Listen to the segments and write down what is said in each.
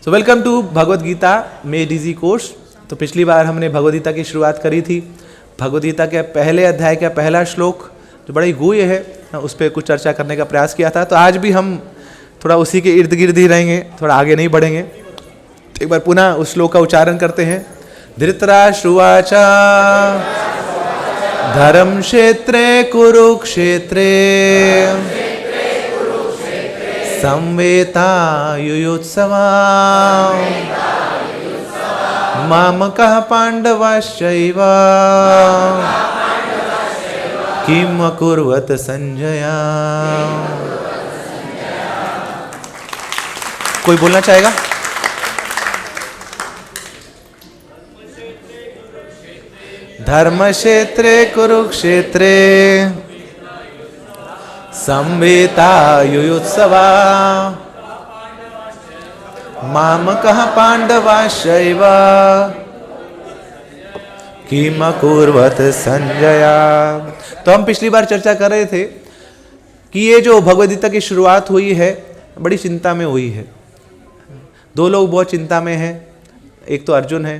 So welcome to Bhagavad Gita में DG course. तो पिछली बार हमने भगवद गीता की शुरुआत करी थी। भगवद गीता के पहले अध्याय का पहला श्लोक जो बड़ा ही गुह्य है, उस पर कुछ चर्चा करने का प्रयास किया था। तो आज भी हम थोड़ा उसी के इर्द गिर्द ही रहेंगे, थोड़ा आगे नहीं बढ़ेंगे। एक बार पुनः उस श्लोक का उच्चारण करते हैं। धृतराष्ट्रवाच धर्म क्षेत्रे कुरुक्षेत्रे संवेतायुयुत्सवा मामकः पांडवाश्चैव किम अकुर्वत संजय। कोई बोलना चाहेगा? धर्म क्षेत्रे कुरुक्षेत्रे संवेतायुयुत्सवा मामकः पांडवाश्चैव किम अकुर्वत संजय। तो हम पिछली बार चर्चा कर रहे थे कि ये जो भगवद गीता की शुरुआत हुई है बड़ी चिंता में हुई है। दो लोग बहुत चिंता में हैं। एक तो अर्जुन है।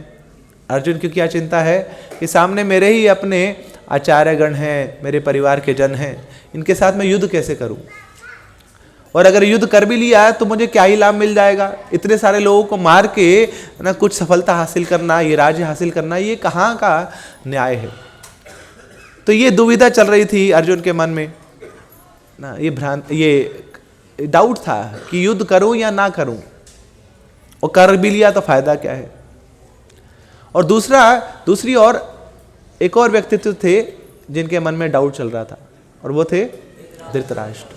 अर्जुन की क्या चिंता है कि सामने मेरे ही अपने आचार्यगण हैं, मेरे परिवार के जन हैं, इनके साथ मैं युद्ध कैसे करूं, और अगर युद्ध कर भी लिया तो मुझे क्या ही लाभ मिल जाएगा। इतने सारे लोगों को मार के ना कुछ सफलता हासिल करना, ये राज्य हासिल करना, ये कहाँ का न्याय है। तो ये दुविधा चल रही थी अर्जुन के मन में ना, ये डाउट था कि युद्ध करूं या ना करूं, और कर भी लिया तो फायदा क्या है। और दूसरी ओर एक और व्यक्तित्व थे जिनके मन में डाउट चल रहा था, और वो थे धृतराष्ट्र।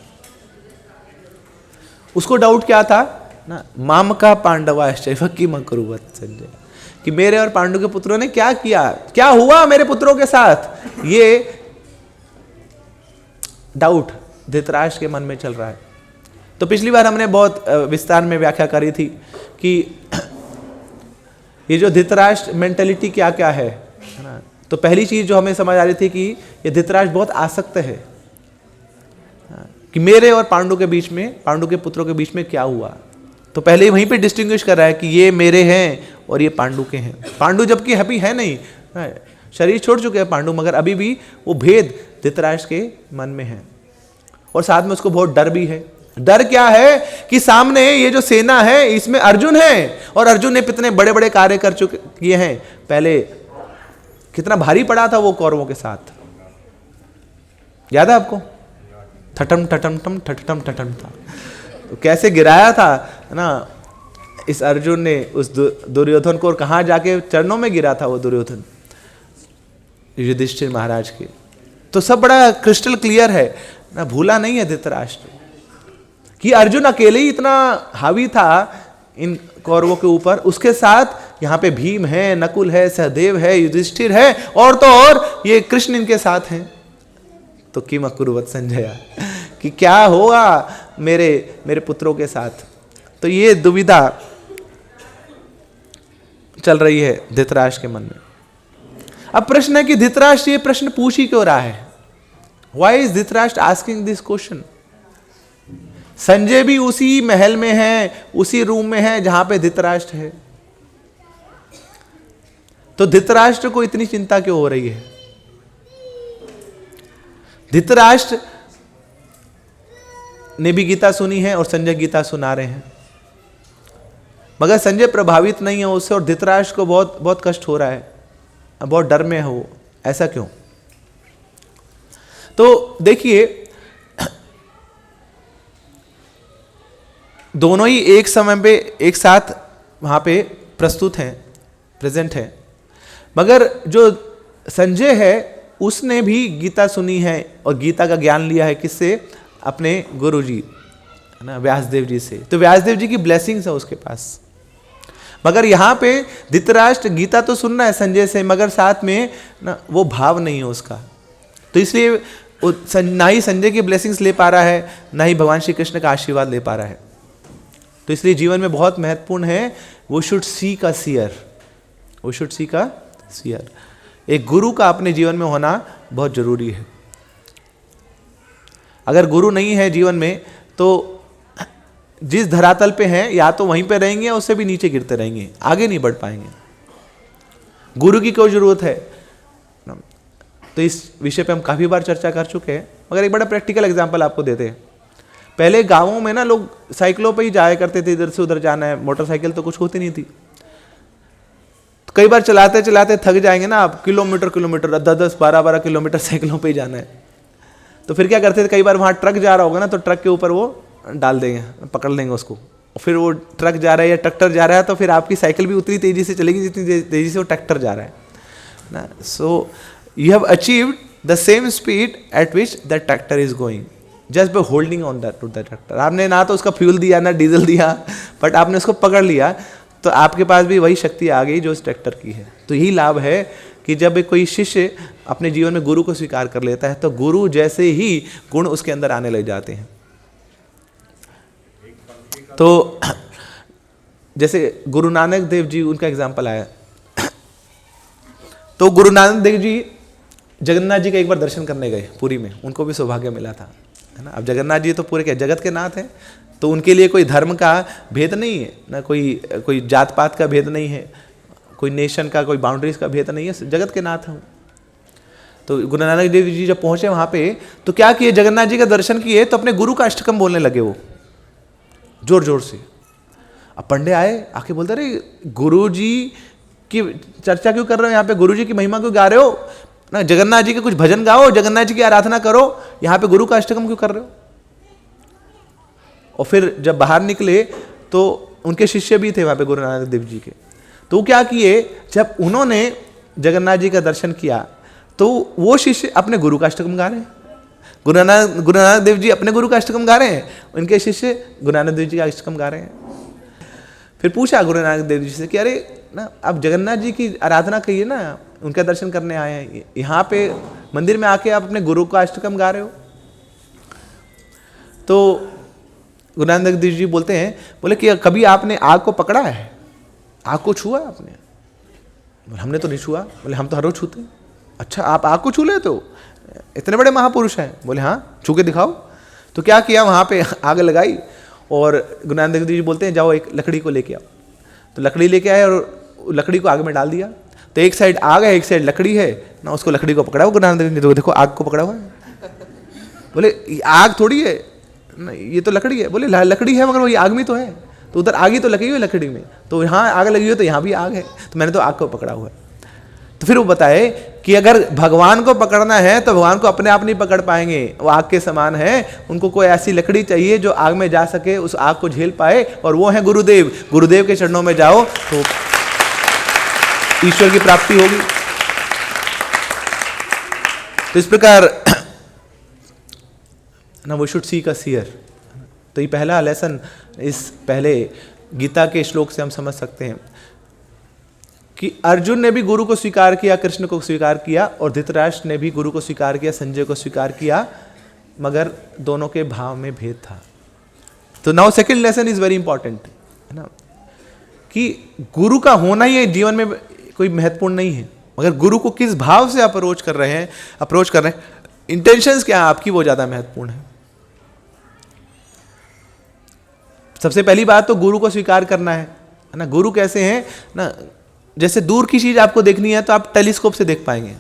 उसको डाउट क्या था ना, मामका पांडवाश्चैव किम अकुर्वत संजय, कि मेरे और पांडु के पुत्रों ने क्या किया, क्या हुआ मेरे पुत्रों के साथ। ये डाउट धृतराष्ट्र के मन में चल रहा है। तो पिछली बार हमने बहुत विस्तार में व्याख्या करी थी कि ये जो धृतराष्ट्र मेंटेलिटी क्या क्या है ना। तो पहली चीज जो हमें समझ आ रही थी कि ये धृतराष्ट्र बहुत आसक्त है कि मेरे और पांडु के बीच में, पांडु के पुत्रों के बीच में क्या हुआ। तो पहले ही वहीं पे डिस्टिंग्विश कर रहा है कि ये मेरे हैं और ये पांडु के हैं। पांडु जबकि हैप्पी है नहीं, शरीर छोड़ चुके हैं पांडु, मगर अभी भी वो भेद धृतराष्ट्र के मन में है। और साथ में उसको बहुत डर भी है। डर क्या है कि सामने ये जो सेना है इसमें अर्जुन है, और अर्जुन ने कितने बड़े बड़े कार्य कर चुके किए हैं। पहले कितना भारी पड़ा था वो कौरवों के साथ, याद है आपको? ठटम ठटम ठम ठटम ठटम था। तो कैसे गिराया था ना इस अर्जुन ने उस दुर्योधन को, और कहाँ जाके चरणों में गिरा था वो दुर्योधन युधिष्ठिर महाराज के। तो सब बड़ा क्रिस्टल क्लियर है ना, भूला नहीं है धृतराष्ट्र कि अर्जुन अकेले ही इतना हावी था इन कौरवों के ऊपर। उसके साथ यहाँ पे भीम है, नकुल है, सहदेव है, युधिष्ठिर है, और तो और ये कृष्ण इनके साथ हैं। तो किम अकुर्वत संजय, कि क्या होगा मेरे पुत्रों के साथ। तो ये दुविधा चल रही है धृतराष्ट्र के मन में। अब प्रश्न है कि धृतराष्ट्र ये प्रश्न पूछ ही क्यों रहा है? Why is Dhritarashtra asking this question? Sanjay भी उसी महल में है, उसी रूम में है जहां पे धृतराष्ट्र है। तो धृतराष्ट्र को इतनी चिंता क्यों हो रही है? धृतराष्ट्र ने भी गीता सुनी है और संजय गीता सुना रहे हैं, मगर संजय प्रभावित नहीं है उससे, और धृतराष्ट्र को बहुत बहुत कष्ट हो रहा है, बहुत डर में है वो। ऐसा क्यों? तो देखिए, दोनों ही एक समय पे एक साथ वहां पे प्रस्तुत हैं, प्रेजेंट हैं, मगर जो संजय है उसने भी गीता सुनी है और गीता का ज्ञान लिया है। किससे? अपने गुरु जी है ना, व्यासदेव जी से। तो व्यासदेव जी की ब्लेसिंग्स है उसके पास। मगर यहाँ पे धृतराष्ट्र गीता तो सुन रहा है संजय से, मगर साथ में ना वो भाव नहीं है उसका। तो इसलिए ना ही संजय की ब्लेसिंग्स ले पा रहा है, ना ही भगवान श्री कृष्ण का आशीर्वाद ले पा रहा है। तो इसलिए जीवन में बहुत महत्वपूर्ण है, वो शुड सीक अ सीयर, वो शुड सीक अ सीयर। एक गुरु का अपने जीवन में होना बहुत जरूरी है। अगर गुरु नहीं है जीवन में तो जिस धरातल पे हैं या तो वहीं पे रहेंगे या उससे भी नीचे गिरते रहेंगे, आगे नहीं बढ़ पाएंगे। गुरु की कोई जरूरत है। तो इस विषय पे हम काफी बार चर्चा कर चुके हैं, मगर एक बड़ा प्रैक्टिकल एग्जांपल आपको देते हैं। पहले गांवों में ना लोग साइकिलों पे ही जाया करते थे, इधर से उधर जाना है, मोटरसाइकिल तो कुछ होती नहीं थी। तो कई बार चलाते चलाते थक जाएंगे ना आप, किलोमीटर 10-10, 12-12 किलोमीटर साइकिलों पे ही जाना है। तो फिर क्या करते थे, कई बार वहाँ ट्रक जा रहा होगा ना, तो ट्रक के ऊपर वो डाल देंगे, पकड़ लेंगे उसको, और फिर वो ट्रक जा रहा है या ट्रैक्टर जा रहा है, तो फिर आपकी साइकिल भी उतनी तेजी से चलेगी जितनी तेजी से वो ट्रैक्टर जा रहा है ना। So you have achieved the same speed at which the tractor is going just by holding on that to the tractor. आपने ना तो उसका फ्यूल दिया ना डीजल दिया, बट आपने उसको पकड़ लिया, तो आपके पास भी वही शक्ति आ गई जो उस ट्रैक्टर की है। तो यही लाभ है कि जब कोई शिष्य अपने जीवन में गुरु को स्वीकार कर लेता है, तो गुरु जैसे ही गुण उसके अंदर आने लग जाते हैं। तो जैसे गुरु नानक देव जी, उनका एग्जाम्पल आया। तो गुरु नानक देव जी जगन्नाथ जी का एक बार दर्शन करने गए पुरी में, उनको भी सौभाग्य मिला था, है ना। अब जगन्नाथ जी तो पूरे क्या जगत के नाथ हैं, तो उनके लिए कोई धर्म का भेद नहीं है ना, कोई जात पात का भेद नहीं है, कोई नेशन का, कोई बाउंड्रीज का भेद नहीं है, जगत के नाथ हैं। तो गुरु नानक देव जी जब पहुंचे वहां पे, तो क्या किए, जगन्नाथ जी का दर्शन किए तो अपने गुरु का अष्टकम बोलने लगे वो जोर जोर से। अब पंडे आए, आके बोलते रहे गुरु जी की चर्चा क्यों कर रहे हो यहाँ पे, गुरु जी की महिमा क्यों गा रहे हो ना, जगन्नाथ जी के कुछ भजन गाओ, जगन्नाथ जी की आराधना करो, यहाँ पे गुरु का अष्टकम क्यों कर रहे हो। और फिर जब बाहर निकले तो उनके शिष्य भी थे वहां पे गुरु नानक देव जी के। तो क्या किए, जब उन्होंने जगन्नाथ जी का दर्शन किया तो वो शिष्य अपने गुरु का अष्टकम गा रहे हैं, गुरु नानक देव जी अपने गुरु का अष्टकम गा रहे हैं, उनके शिष्य गुरु नानक देव जी का अष्टकम गा रहे हैं। फिर पूछा गुरु नानक देव जी से कि अरे ना, आप जगन्नाथ जी की आराधना करिए ना, उनका दर्शन करने आए हैं, यहाँ पे मंदिर में आके आप अपने गुरु का अष्टकम गा रहे हो। तो गुरु नानक देव जी बोलते हैं, बोले कि कभी आपने आग को पकड़ा है, आग को छुआ आपने? बोले हमने तो नहीं छुआ। बोले हम तो हर रोज छूते हैं। अच्छा, आप आग को छू लेते हो, इतने बड़े महापुरुष हैं? बोले हाँ, छू के दिखाओ। तो क्या किया, वहाँ पे आग लगाई, और गुरु नानक देव जी बोलते हैं जाओ एक लकड़ी को लेके आओ। तो लकड़ी लेके आए और लकड़ी को आग में डाल दिया। तो एक साइड आग है, एक साइड लकड़ी है ना, उसको लकड़ी को पकड़ा हुआ गुरु नानक देव जी, तो देखो आग को पकड़ा हुआ है। बोले आग थोड़ी है ना, ये तो लकड़ी है। बोले लकड़ी है मगर वो ये आग में तो है, तो उधर आग ही तो लगी हुई है लकड़ी में, तो यहाँ आग लगी हुई है तो यहाँ भी आग है, तो मैंने तो आग को पकड़ा हुआ है। तो फिर वो बताए कि अगर भगवान को पकड़ना है तो भगवान को अपने आप नहीं पकड़ पाएंगे, वो आग के समान है, उनको कोई ऐसी लकड़ी चाहिए जो आग में जा सके, उस आग को झेल पाए, और वो है गुरुदेव। गुरुदेव के चरणों में जाओ तो ईश्वर की प्राप्ति होगी। तो इस प्रकार ना, we should seek a seer. तो ये पहला लेसन इस पहले गीता के श्लोक से हम समझ सकते हैं कि अर्जुन ने भी गुरु को स्वीकार किया, कृष्ण को स्वीकार किया, और धृतराष्ट्र ने भी गुरु को स्वीकार किया, संजय को स्वीकार किया, मगर दोनों के भाव में भेद था। तो now second lesson is very important, है ना, कि गुरु का होना ही जीवन में कोई महत्वपूर्ण नहीं है, मगर गुरु को किस भाव से अप्रोच कर रहे हैं, इंटेंशंस क्या है आपकी, वो ज्यादा महत्वपूर्ण है। सबसे पहली बात तो गुरु को स्वीकार करना है ना। गुरु कैसे हैं ना, जैसे दूर की चीज आपको देखनी है तो आप टेलीस्कोप से देख पाएंगे।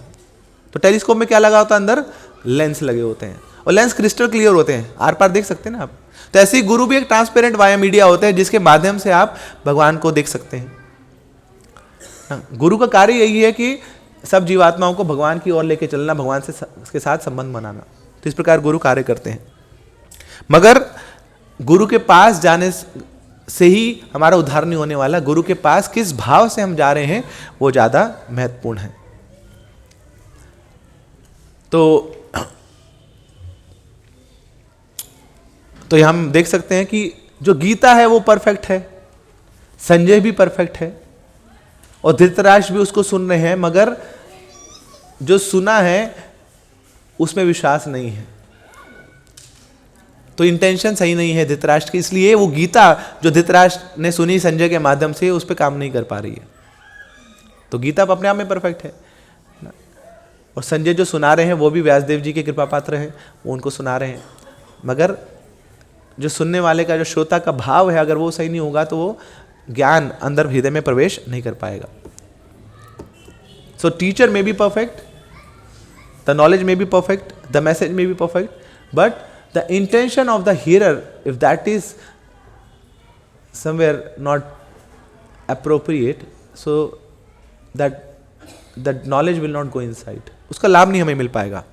तो टेलीस्कोप में क्या लगा होता है, अंदर लेंस लगे होते हैं, और लेंस क्रिस्टल क्लियर होते हैं, आर पार देख सकते हैं ना आप। तो ऐसे ही गुरु भी एक ट्रांसपेरेंट वाया मीडिया होते हैं जिसके माध्यम से आप भगवान को देख सकते हैं। गुरु का कार्य यही है कि सब जीवात्माओं को भगवान की ओर लेके चलना, भगवान से उसके साथ संबंध बनाना। तो इस प्रकार गुरु कार्य करते हैं, मगर गुरु के पास जाने से ही हमारा उद्धार नहीं होने वाला। गुरु के पास किस भाव से हम जा रहे हैं वो ज्यादा महत्वपूर्ण है। तो हम देख सकते हैं कि जो गीता है वो परफेक्ट है, संजय भी परफेक्ट है, और धृतराष्ट्र भी उसको सुन रहे हैं, मगर जो सुना है उसमें विश्वास नहीं है। तो इंटेंशन सही नहीं है धृतराष्ट्र की, इसलिए वो गीता जो धृतराष्ट्र ने सुनी संजय के माध्यम से, उस पर काम नहीं कर पा रही है। तो गीता अपने आप में परफेक्ट है, और संजय जो सुना रहे हैं वो भी व्यासदेव जी के कृपा पात्र हैं, वो उनको सुना रहे हैं, मगर जो सुनने वाले का, जो श्रोता का भाव है, अगर वो सही नहीं होगा तो वो ज्ञान अंदर हृदय में प्रवेश नहीं कर पाएगा. सो teacher may be perfect, the knowledge may be perfect, the message may be perfect, but the intention of the hearer, if that is somewhere not appropriate, so that knowledge will not go inside. उसका लाभ नहीं हमें मिल पाएगा.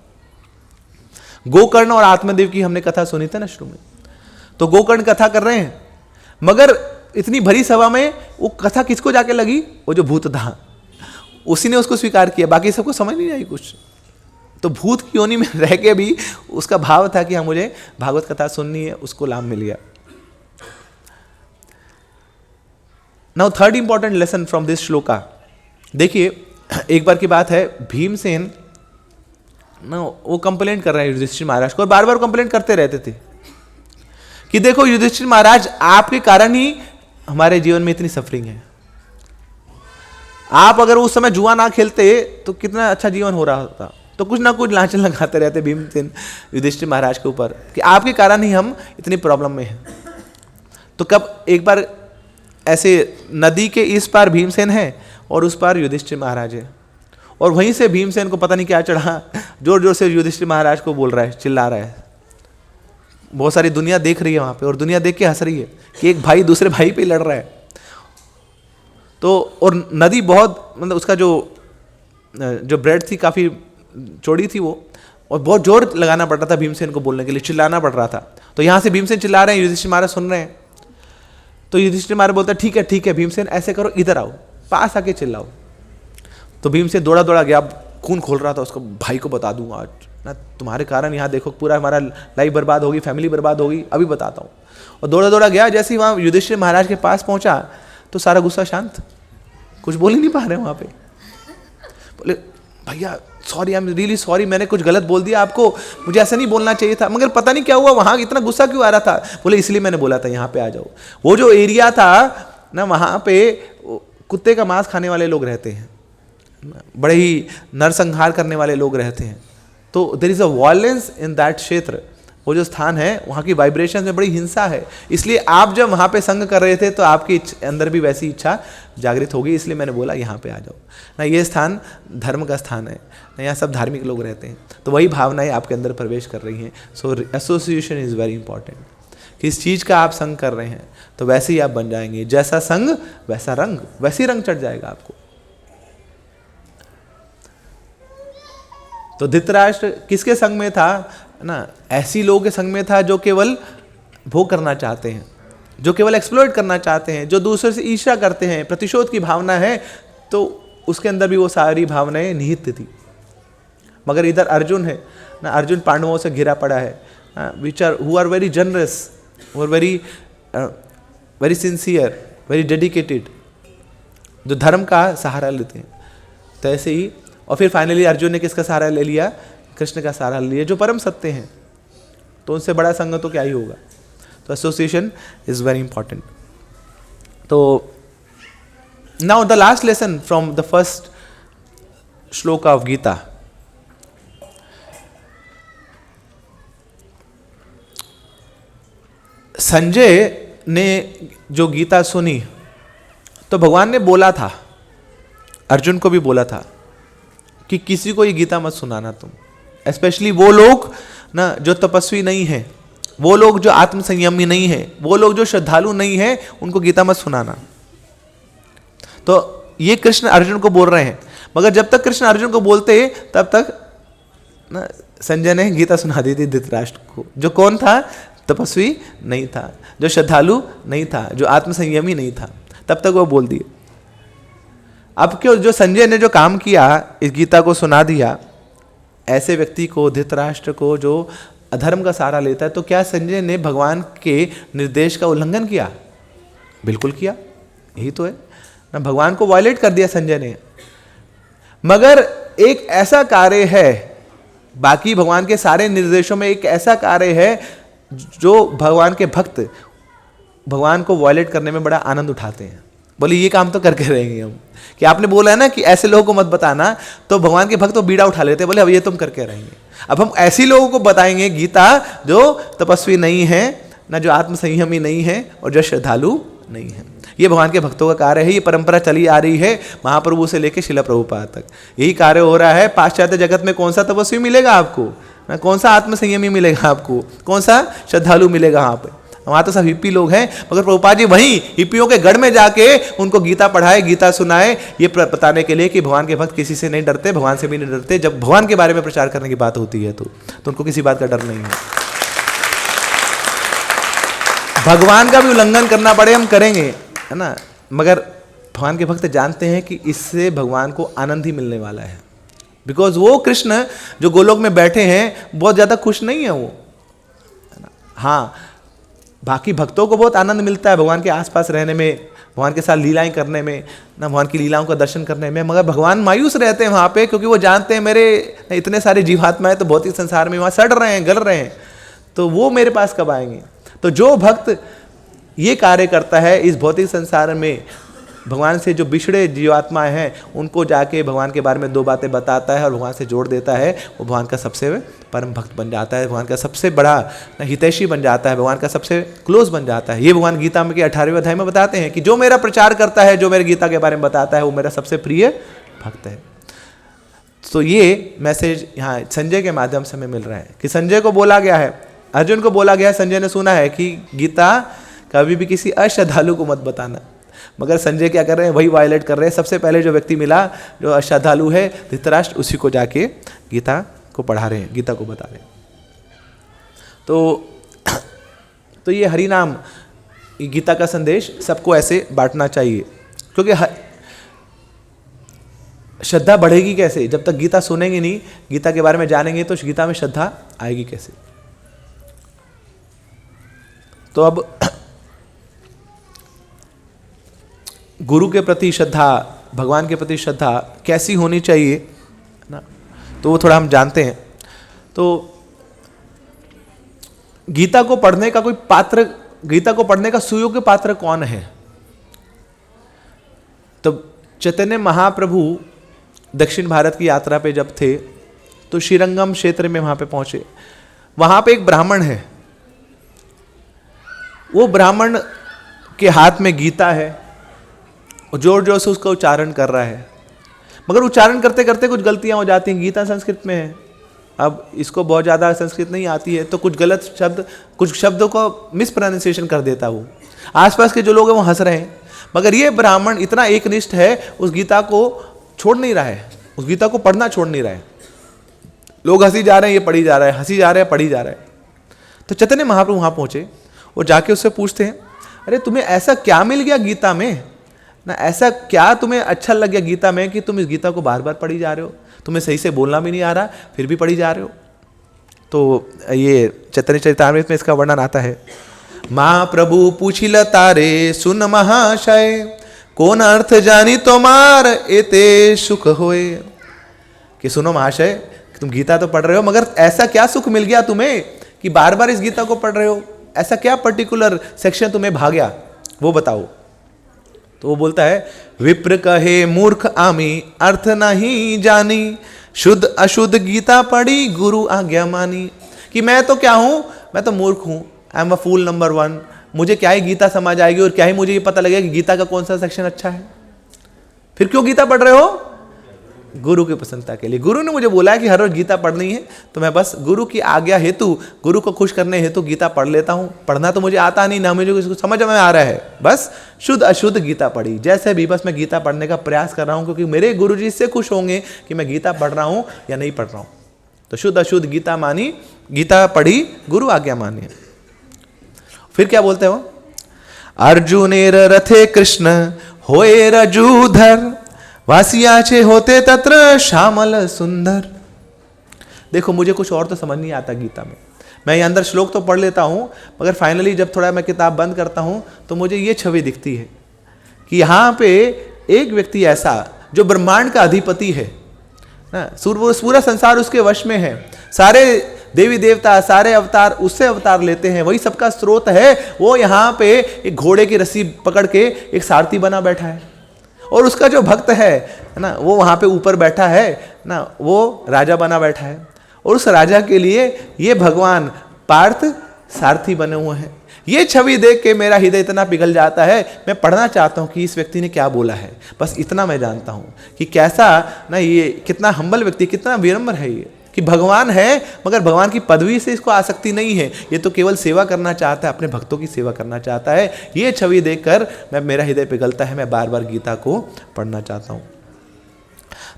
गोकर्ण और आत्मदेव की हमने कथा सुनी थी ना शुरू में. तो गोकर्ण कथा कर रहे हैं, मगर इतनी भरी सभा में वो कथा किसको जाके लगी? वो जो भूत था, उसी ने उसको स्वीकार किया, बाकी सबको समझ नहीं आई कुछ. तो भूत की योनि में रह के भी उसका भाव था कि हाँ मुझे भागवत कथा सुननी है, उसको लाभ मिल गया. Now third important lesson from this shloka. देखिए, एक बार की बात है, भीमसेन ना वो कंप्लेंट कर रहे हैं युधिष्ठिर महाराज को, और बार बार कंप्लेंट करते रहते थे कि देखो युधिष्ठिर महाराज, आपके कारण ही हमारे जीवन में इतनी सफरिंग है. आप अगर उस समय जुआ ना खेलते तो कितना अच्छा जीवन हो रहा होता. तो कुछ ना कुछ लांछन लगाते रहते भीमसेन युधिष्ठिर महाराज के ऊपर कि आपके कारण ही हम इतनी प्रॉब्लम में हैं. तो कब एक बार ऐसे नदी के इस पार भीमसेन है और उस पार युधिष्ठिर महाराज है, और वहीं से भीमसेन को पता नहीं क्या चढ़ा, जोर जोर से युधिष्ठिर महाराज को बोल रहा है, चिल्ला रहा है. बहुत सारी दुनिया देख रही है वहां पे, और दुनिया देख के हंस रही है कि एक भाई दूसरे भाई पे लड़ रहा है. तो और नदी बहुत, मतलब उसका जो ब्रेड थी काफी चौड़ी थी वो, और बहुत जोर लगाना पड़ रहा था भीमसेन को बोलने के लिए, चिल्लाना पड़ रहा था. तो यहां से भीमसेन चिल्ला रहे हैं, युधिष्ठिर महाराज सुन रहे हैं. तो युधिष्ठिर महाराज बोलता है ठीक है भीमसेन, ऐसे करो, इधर आओ, पास आके चिल्लाओ. तो भीमसेन दौड़ा दौड़ा गया, खून खोल रहा था, उसको भाई को बता दूंगा आज ना, तुम्हारे कारण यहाँ देखो पूरा हमारा लाइफ बर्बाद होगी, फैमिली बर्बाद होगी, अभी बताता हूँ. और दौड़ा दौड़ा गया, जैसे ही वहाँ युधिष्ठिर महाराज के पास पहुँचा तो सारा गुस्सा शांत, कुछ बोल ही नहीं पा रहे वहाँ पे. बोले भैया sorry, I am really sorry, मैंने कुछ गलत बोल दिया आपको, मुझे ऐसा नहीं बोलना चाहिए था. मगर पता नहीं क्या हुआ, वहाँ इतना गुस्सा क्यों आ रहा था? बोले इसलिए मैंने बोला था यहाँ पे आ जाओ. वो जो एरिया था ना, वहाँ पे कुत्ते का मांस खाने वाले लोग रहते हैं, बड़े ही नरसंहार करने वाले लोग रहते हैं. तो there is a violence in that क्षेत्र. वो जो स्थान है वहाँ की वाइब्रेशन में बड़ी हिंसा है. इसलिए आप जब वहाँ पे संग कर रहे थे तो आपके अंदर भी वैसी इच्छा जागृत होगी, इसलिए मैंने बोला यहाँ पे आ जाओ ना. ये स्थान धर्म का स्थान है ना, यहाँ सब धार्मिक लोग रहते हैं, तो वही भावनाएं आपके अंदर प्रवेश कर रही हैं. सो एसोसिएशन इज़ वेरी इंपॉर्टेंट. किस चीज़ का आप संग कर रहे हैं तो वैसे ही आप बन जाएंगे. जैसा संग वैसा रंग, वैसे ही रंग चढ़ जाएगा आपको. तो धृतराष्ट्र किसके संग में था ना? ऐसी लोगों के संग में था जो केवल भोग करना चाहते हैं, जो केवल एक्सप्लॉइट करना चाहते हैं, जो दूसरे से ईर्ष्या करते हैं, प्रतिशोध की भावना है, तो उसके अंदर भी वो सारी भावनाएं निहित थी. मगर इधर अर्जुन है ना, अर्जुन पांडवों से घिरा पड़ा है, which are who are very generous, who are very sincere, very dedicated, जो धर्म का सहारा लेते हैं. तो ऐसे ही, और फिर फाइनली अर्जुन ने किसका सहारा ले लिया? कृष्ण का सहारा लिया, जो परम सत्य हैं. तो उनसे बड़ा संग तो क्या ही होगा. तो एसोसिएशन इज वेरी इंपॉर्टेंट. तो now the last lesson from the first श्लोक ऑफ गीता. संजय ने जो गीता सुनी तो भगवान ने बोला था, अर्जुन को भी बोला था कि किसी को ये गीता मत सुनाना तुम, स्पेशली वो लोग ना जो तपस्वी नहीं है, वो लोग जो आत्म संयमी नहीं है, वो लोग जो श्रद्धालु नहीं है, उनको गीता मत सुनाना. तो ये कृष्ण अर्जुन को बोल रहे हैं. मगर जब तक कृष्ण अर्जुन को बोलते तब तक ना संजय ने गीता सुना दी थी धृतराष्ट्र को, जो कौन था? तपस्वी नहीं था, जो श्रद्धालु नहीं था, जो आत्म संयमी नहीं था. तब तक वो बोल दिए. अब क्यों जो संजय ने जो काम किया, इस गीता को सुना दिया, ऐसे व्यक्ति को, धृतराष्ट्र को जो अधर्म का सहारा लेता है, तो क्या संजय ने भगवान के निर्देश का उल्लंघन किया? बिल्कुल किया. यही तो है ना, भगवान को वायलेट कर दिया संजय ने. मगर एक ऐसा कार्य है, बाकी भगवान के सारे निर्देशों में एक ऐसा कार्य है जो भगवान के भक्त भगवान को वायलेट करने में बड़ा आनंद उठाते हैं. बोले ये काम तो करके रहेंगे हम, कि आपने बोला है ना कि ऐसे लोगों को मत बताना, तो भगवान के भक्त तो बीड़ा उठा लेते, बोले अब ये तुम करके रहेंगे. अब हम ऐसी लोगों को बताएंगे गीता जो तपस्वी नहीं है, ना जो आत्म संयमी नहीं है और जो श्रद्धालु नहीं है। ये भगवान के भक्तों का कार्य है। ये परंपरा चली आ रही है महाप्रभु से लेकर शिला प्रभुपाद तक, यही कार्य हो रहा है। पाश्चात्य जगत में कौन सा तपस्वी मिलेगा आपको, ना कौन सा आत्म संयमी मिलेगा आपको, कौन सा श्रद्धालु मिलेगा वहाँ पे? वहाँ तो सब हिप्पी लोग हैं, मगर प्रभुपाद जी वहीं हिप्पियों के गढ़ में जाके उनको गीता पढ़ाए, गीता सुनाए, ये बताने के लिए कि भगवान के भक्त किसी से नहीं डरते, भगवान से भी नहीं डरते। जब भगवान के बारे में प्रचार करने की बात होती है तो उनको किसी बात का डर नहीं है। भगवान का भी उल्लंघन करना पड़े हम करेंगे, है ना, मगर भगवान के भक्त जानते हैं कि इससे भगवान को आनंद ही मिलने वाला है। बिकॉज वो कृष्ण जो गोलोक में बैठे हैं बहुत ज़्यादा खुश नहीं है वो, है ना। हाँ, बाकी भक्तों को बहुत आनंद मिलता है भगवान के आसपास रहने में, भगवान के साथ लीलाएं करने में, ना भगवान की लीलाओं का दर्शन करने में, मगर भगवान मायूस रहते हैं वहाँ पे, क्योंकि वो जानते हैं मेरे इतने सारे जीवात्माएं तो भौतिक संसार में वहाँ सड़ रहे हैं, गल रहे हैं, तो वो मेरे पास कब आएंगे। तो जो भक्त ये कार्य करता है इस भौतिक संसार में, भगवान से जो बिछड़े जीवात्माएं हैं उनको जाके भगवान के बारे में दो बातें बताता है और भगवान से जोड़ देता है, वो भगवान का सबसे परम भक्त बन जाता है, भगवान का सबसे बड़ा हितैषी बन जाता है, भगवान का सबसे क्लोज बन जाता है। ये भगवान गीता में के 18वें अध्याय में बताते हैं कि जो मेरा प्रचार करता है, जो मेरे गीता के बारे में बताता है, वो मेरा सबसे प्रिय भक्त है। तो ये मैसेज यहाँ संजय के माध्यम से हमें मिल रहा है कि संजय को बोला गया है, अर्जुन को बोला गया है, संजय ने सुना है कि गीता कभी भी किसी अश्रद्धालु को मत बताना, मगर संजय क्या कर रहे हैं, वही वायलेट कर रहे हैं। सबसे पहले जो व्यक्ति मिला जो अश्रद्धालु है धृतराष्ट्र, उसी को जाके गीता को पढ़ा रहे हैं, गीता को बता रहे हैं। तो ये हरि नाम, गीता का संदेश सबको ऐसे बांटना चाहिए, क्योंकि श्रद्धा बढ़ेगी कैसे जब तक गीता सुनेंगे नहीं, गीता के बारे में जानेंगे तो गीता में श्रद्धा आएगी कैसे। तो अब गुरु के प्रति श्रद्धा, भगवान के प्रति श्रद्धा कैसी होनी चाहिए ना, तो वो थोड़ा हम जानते हैं। तो गीता को पढ़ने का कोई पात्र, गीता को पढ़ने का सुयोग्य पात्र कौन है? तो चैतन्य महाप्रभु दक्षिण भारत की यात्रा पे जब थे तो श्रीरंगम क्षेत्र में वहां पे पहुंचे। वहां पे एक ब्राह्मण है, वो ब्राह्मण के हाथ में गीता है और जोर जोर से उसका उच्चारण कर रहा है, मगर उच्चारण करते करते कुछ गलतियां हो जाती हैं। गीता संस्कृत में है, अब इसको बहुत ज़्यादा संस्कृत नहीं आती है, तो कुछ गलत शब्द, कुछ शब्दों को मिस प्रोनाउंसिएशन कर देता वो। आसपास के जो लोग हैं वो हंस रहे हैं, मगर ये ब्राह्मण इतना एकनिष्ठ है, उस गीता को छोड़ नहीं रहा है, उस गीता को पढ़ना छोड़ नहीं रहा है। लोग हंसी जा रहे हैं, ये पढ़ी जा रहा है, हंसी जा रहे हैं, पढ़ी जा रहा है। तो चैतन्य महाप्रभु वहाँ पहुँचे और जाके उससे पूछते हैं, अरे तुम्हें ऐसा क्या मिल गया गीता में ना, ऐसा क्या तुम्हें अच्छा लग गया गीता में कि तुम इस गीता को बार बार पढ़ी जा रहे हो, तुम्हें सही से बोलना भी नहीं आ रहा फिर भी पढ़ी जा रहे हो। तो ये चैतन्य चरितामृत में इसका वर्णन आता है। माँ प्रभु पूछिल तारे सुन महाशय, कौन अर्थ जानी तोमार एते सुख होए। कि सुनो महाशय, तुम गीता तो पढ़ रहे हो, मगर ऐसा क्या सुख मिल गया तुम्हें कि बार बार इस गीता को पढ़ रहे हो, ऐसा क्या पर्टिकुलर सेक्शन तुम्हें भा गया, वो बताओ। तो वो बोलता है, विप्र कहे मूर्ख आमी अर्थ नहीं जानी, शुद्ध अशुद्ध गीता पढ़ी गुरु आज्ञा मानी। कि मैं तो क्या हूं, मैं तो मूर्ख हूं, I am a fool number 1। मुझे क्या ही गीता समझ आएगी और क्या ही मुझे ये पता लगेगा कि गीता का कौन सा सेक्शन अच्छा है। फिर क्यों गीता पढ़ रहे हो? गुरु की प्रसन्नता के लिए। गुरु ने मुझे बोला है कि हर रोज गीता पढ़नी है, तो मैं बस गुरु की आज्ञा हेतु, गुरु को खुश करने हेतु गीता पढ़ लेता हूँ। पढ़ना तो मुझे आता नहीं, ना मुझे कुछ समझ में आ रहा है, बस शुद्ध अशुद्ध गीता पढ़ी जैसे भी, बस मैं गीता पढ़ने का प्रयास कर रहा हूँ, क्योंकि मेरे गुरु जी इससे खुश होंगे कि मैं गीता पढ़ रहा हूँ या नहीं पढ़ रहा हूँ। तो शुद्ध अशुद्ध गीता मानी, गीता पढ़ी, गुरु आज्ञा मानी। फिर क्या बोलते हो? अर्जुनेर रथे कृष्ण होए रजूधर, वासियाचे होते तत्र श्यामल सुंदर। देखो मुझे कुछ और तो समझ नहीं आता गीता में, मैं ये अंदर श्लोक तो पढ़ लेता हूँ, मगर फाइनली जब थोड़ा मैं किताब बंद करता हूँ तो मुझे ये छवि दिखती है कि यहाँ पे एक व्यक्ति ऐसा जो ब्रह्मांड का अधिपति है ना, पूरा संसार उसके वश में है, सारे देवी देवता, सारे अवतार उससे अवतार लेते हैं, वही सबका स्रोत है। वो यहाँ पे एक घोड़े की रस्सी पकड़ के एक सारथी बना बैठा है, और उसका जो भक्त है ना, वो वहाँ पे ऊपर बैठा है ना, वो राजा बना बैठा है, और उस राजा के लिए ये भगवान पार्थ सारथी बने हुए हैं। ये छवि देख के मेरा हृदय इतना पिघल जाता है, मैं पढ़ना चाहता हूँ कि इस व्यक्ति ने क्या बोला है। बस इतना मैं जानता हूँ कि कैसा ना, ये कितना हम्बल व्यक्ति, कितना विनम्र है ये, कि भगवान है मगर भगवान की पदवी से इसको आसक्ति नहीं है, ये तो केवल सेवा करना चाहता है, अपने भक्तों की सेवा करना चाहता है। ये छवि देखकर मेरा हृदय पिघलता है, मैं बार बार गीता को पढ़ना चाहता हूँ।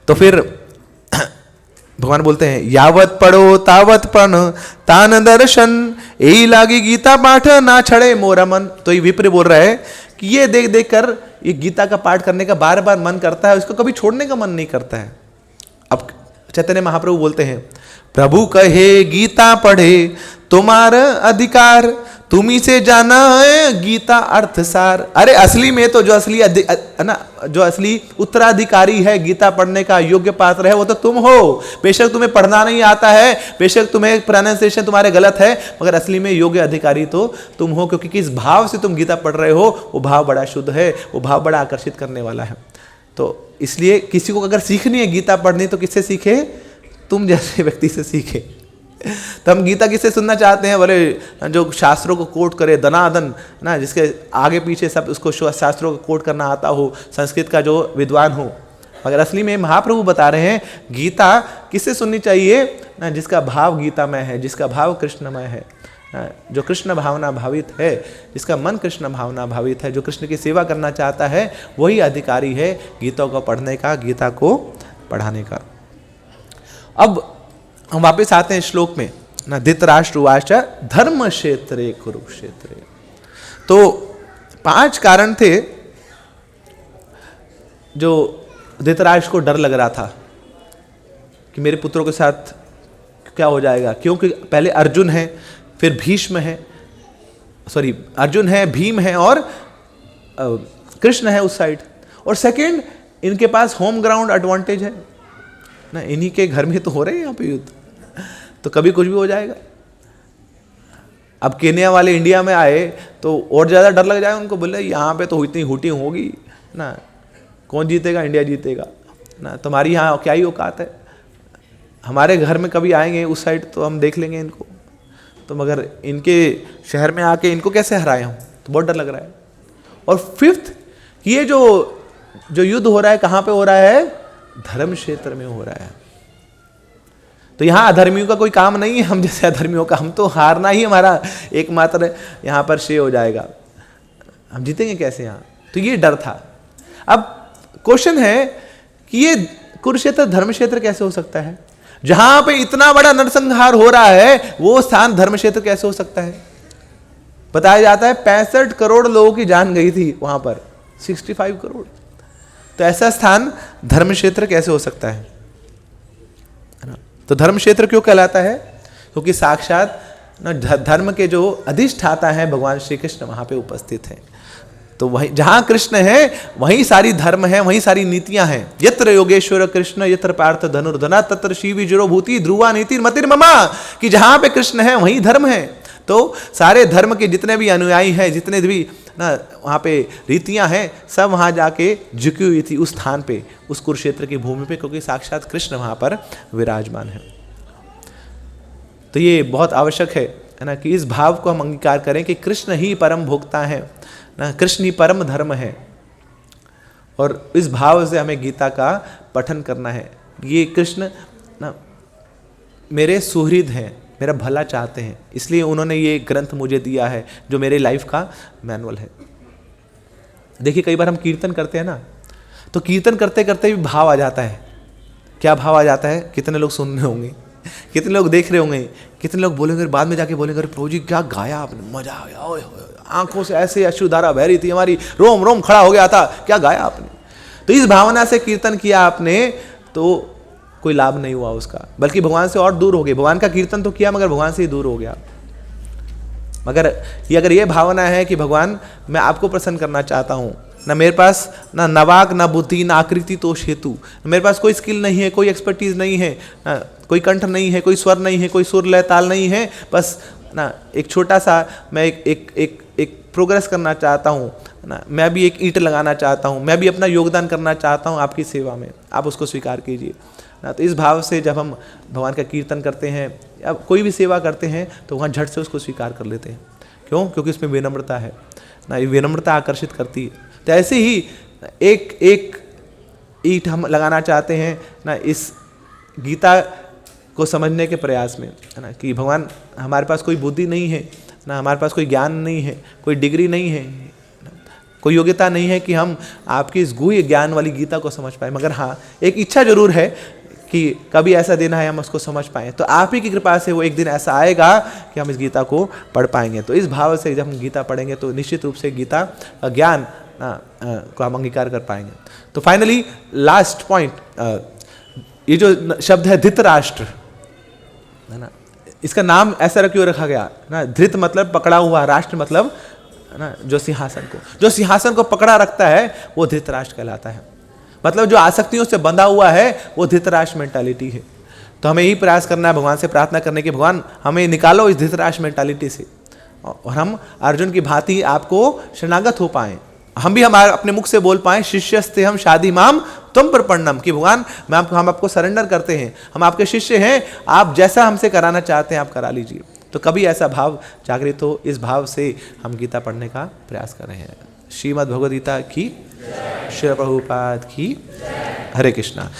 तो फिर भगवान बोलते हैं, यावत पढ़ो तावत पण तान दर्शन, यही लागी गीता पाठ ना छड़े मोरा मन। तो ये विप्र बोल रहा है कि ये देख देख कर ये गीता का पाठ करने का बार बार मन करता है, उसको कभी छोड़ने का मन नहीं करता है। अब चैतन्य महाप्रभु बोलते हैं, प्रभु कहे गीता पढ़े तुम्हारा अधिकार, तुम्ही से जाना है गीता अर्थ सार। अरे असली में तो जो असली उत्तराधिकारी है गीता पढ़ने का, योग्य पात्र है, वो तो तुम हो। बेशक तुम्हें पढ़ना नहीं आता है, बेशक तुम्हें प्रोनाउंसिएशन तुम्हारे गलत है, मगर असली में योग्य अधिकारी तो तुम हो, क्योंकि किस भाव से तुम गीता पढ़ रहे हो वो भाव बड़ा शुद्ध है, वो भाव बड़ा आकर्षित करने वाला है। तो इसलिए किसी को अगर सीखनी है गीता पढ़नी तो किससे सीखे? तुम जैसे व्यक्ति से सीखे। तो हम गीता किससे सुनना चाहते हैं? बोले जो शास्त्रों को कोट करे दनादन ना, जिसके आगे पीछे सब उसको शास्त्रों को कोट करना आता हो, संस्कृत का जो विद्वान हो। मगर असली में महाप्रभु बता रहे हैं गीता किससे सुननी चाहिए ना, जिसका भाव गीतामय है, जिसका भाव कृष्णमय है, जो कृष्ण भावना भावित है, जिसका मन कृष्ण भावना भावित है, जो कृष्ण की सेवा करना चाहता है, वही अधिकारी है गीता को पढ़ने का, गीता को पढ़ाने का। अब हम वापस आते हैं श्लोक में ना, धृतराष्ट्र उवाच धर्म क्षेत्रे कुरुक्षेत्रे। तो 5 कारण थे जो धृतराष्ट्र को डर लग रहा था कि मेरे पुत्रों के साथ क्या हो जाएगा, क्योंकि पहले अर्जुन है, फिर भीष्म है, अर्जुन है, भीम है और कृष्ण है उस साइड, और सेकंड इनके पास होम ग्राउंड एडवांटेज है ना, इन्हीं के घर में तो हो रहे हैं यहाँ पे युद्ध, तो कभी कुछ भी हो जाएगा। अब केन्या वाले इंडिया में आए तो और ज़्यादा डर लग जाएगा उनको, बोले यहाँ पे तो इतनी हुटिंग होगी ना, कौन जीतेगा? इंडिया जीतेगा ना, तुम्हारी यहाँ क्या ही औकात है। हमारे घर में कभी आएंगे उस साइड तो हम देख लेंगे इनको, तो मगर इनके शहर में आके इनको कैसे हराए हम, तो बहुत डर लग रहा है। और फिफ्थ, ये जो युद्ध हो रहा है कहाँ पे हो रहा है? धर्म क्षेत्र में हो रहा है। तो यहाँ अधर्मियों का कोई काम नहीं है, हम जैसे अधर्मियों का, हम तो हारना ही हमारा एकमात्र यहाँ पर श्रेय हो जाएगा, हम जीतेंगे कैसे यहाँ? तो ये डर था। अब क्वेश्चन है कि ये कुरुक्षेत्र धर्म क्षेत्र कैसे हो सकता है? जहां पे इतना बड़ा नरसंहार हो रहा है वो स्थान धर्म क्षेत्र कैसे हो सकता है? बताया जाता है 65 करोड़ लोगों की जान गई थी वहां पर, 65 करोड़। तो ऐसा स्थान धर्म क्षेत्र कैसे हो सकता है ना? तो धर्म क्षेत्र क्यों कहलाता है? क्योंकि साक्षात धर्म के जो अधिष्ठाता है भगवान श्री कृष्ण वहां पे उपस्थित हैं। तो वहीं जहां कृष्ण है वहीं सारी धर्म है, वहीं सारी नीतियां हैं। यत्र योगेश्वर कृष्ण यत्र पार्थ धनुर्धना तत्र शिवी जुरो भूति ध्रुवा नीति मतिर्ममा, कि जहां पे कृष्ण है वहीं धर्म है। तो सारे धर्म के जितने भी अनुयायी हैं, जितने भी ना वहाँ पे रीतियां हैं, सब वहाँ जाके झुकी हुई थी उस स्थान पे, उस कुरुक्षेत्र की भूमि पे, क्योंकि साक्षात कृष्ण वहाँ पर विराजमान है। तो ये बहुत आवश्यक है ना कि इस भाव को हम अंगीकार करें कि कृष्ण ही परम भोक्ता है ना, कृष्ण ही परम धर्म है, और इस भाव से हमें गीता का पठन करना है। ये कृष्ण ना मेरे सुहृद हैं, मेरा भला चाहते हैं, इसलिए उन्होंने ये ग्रंथ मुझे दिया है जो मेरे लाइफ का मैनुअल है। देखिए कई बार हम कीर्तन करते हैं ना, तो कीर्तन करते करते भी भाव आ जाता है। क्या भाव आ जाता है? कितने लोग सुन रहे होंगे, कितने लोग देख रहे होंगे, कितने लोग बोलेंगे, बाद में जाके बोलेंगे प्रभु जी क्या गाया आपने, मजा आ गया, ओए आंखों से ऐसे अश्रुधारा बह रही थी, हमारी रोम रोम खड़ा हो गया था, क्या गाया आपने। तो इस भावना से कीर्तन किया आपने तो कोई लाभ नहीं हुआ उसका, बल्कि भगवान से और दूर हो गए। भगवान का कीर्तन तो किया मगर भगवान से ही दूर हो गया। मगर ये अगर ये भावना है कि भगवान मैं आपको प्रसन्न करना चाहता हूँ, ना मेरे पास ना नवाक ना बुद्धि ना आकृति तो हेतु, मेरे पास कोई स्किल नहीं है, कोई एक्सपर्टीज नहीं है ना, कोई कंठ नहीं है, कोई स्वर नहीं है, कोई सुर लय ताल नहीं है, बस ना एक छोटा सा मैं एक प्रोग्रेस करना चाहता हूँ ना, मैं भी एक ईंट लगाना चाहता हूँ, मैं भी अपना योगदान करना चाहता हूँ आपकी सेवा में, आप उसको स्वीकार कीजिए ना। तो इस भाव से जब हम भगवान का कीर्तन करते हैं या कोई भी सेवा करते हैं तो वहाँ झट से उसको स्वीकार कर लेते हैं, क्यों? क्योंकि इसमें विनम्रता है ना, ये विनम्रता आकर्षित करती है। तो ऐसे ही एक एक ईंट हम लगाना चाहते हैं ना इस गीता को समझने के प्रयास में, है ना, कि भगवान हमारे पास कोई बुद्धि नहीं है ना, हमारे पास कोई ज्ञान नहीं है, कोई डिग्री नहीं है, कोई योग्यता नहीं है कि हम आपकी इस गुह्य ज्ञान वाली गीता को समझ पाए, मगर हाँ एक इच्छा जरूर है कि कभी ऐसा दिन है हम उसको समझ पाएँ। तो आप ही की कृपा से वो एक दिन ऐसा आएगा कि हम इस गीता को पढ़ पाएंगे। तो इस भाव से जब हम गीता पढ़ेंगे तो निश्चित रूप से गीता का ज्ञान को हम अंगीकार कर पाएंगे। तो फाइनली लास्ट पॉइंट, ये जो शब्द है धृतराष्ट्र, है ना, इसका नाम ऐसा क्यों रखा गया ना? धृत मतलब पकड़ा हुआ, राष्ट्र मतलब ना जो सिंहासन को पकड़ा रखता है वो धृतराष्ट्र कहलाता है। मतलब जो आसक्तियों से बंधा हुआ है वो धृतराष्ट्र मेंटालिटी है। तो हमें यही प्रयास करना है, भगवान से प्रार्थना करने की भगवान हमें निकालो इस धृतराष्ट्र मेंटालिटी से, और हम अर्जुन की भांति आपको शरणागत हो पाएं। हम भी हमारे अपने मुख से बोल पाएं शिष्यस्ते हम शादी माम तुम प्रपन्नम, कि भगवान हम आपको सरेंडर करते हैं, हम आपके शिष्य हैं, आप जैसा हमसे कराना चाहते हैं आप करा लीजिए। तो कभी ऐसा भाव जागृत हो, इस भाव से हम गीता पढ़ने का प्रयास कर रहे हैं। श्रीमद् भगवद गीता की, श्री प्रभुपाद की। हरे कृष्णा।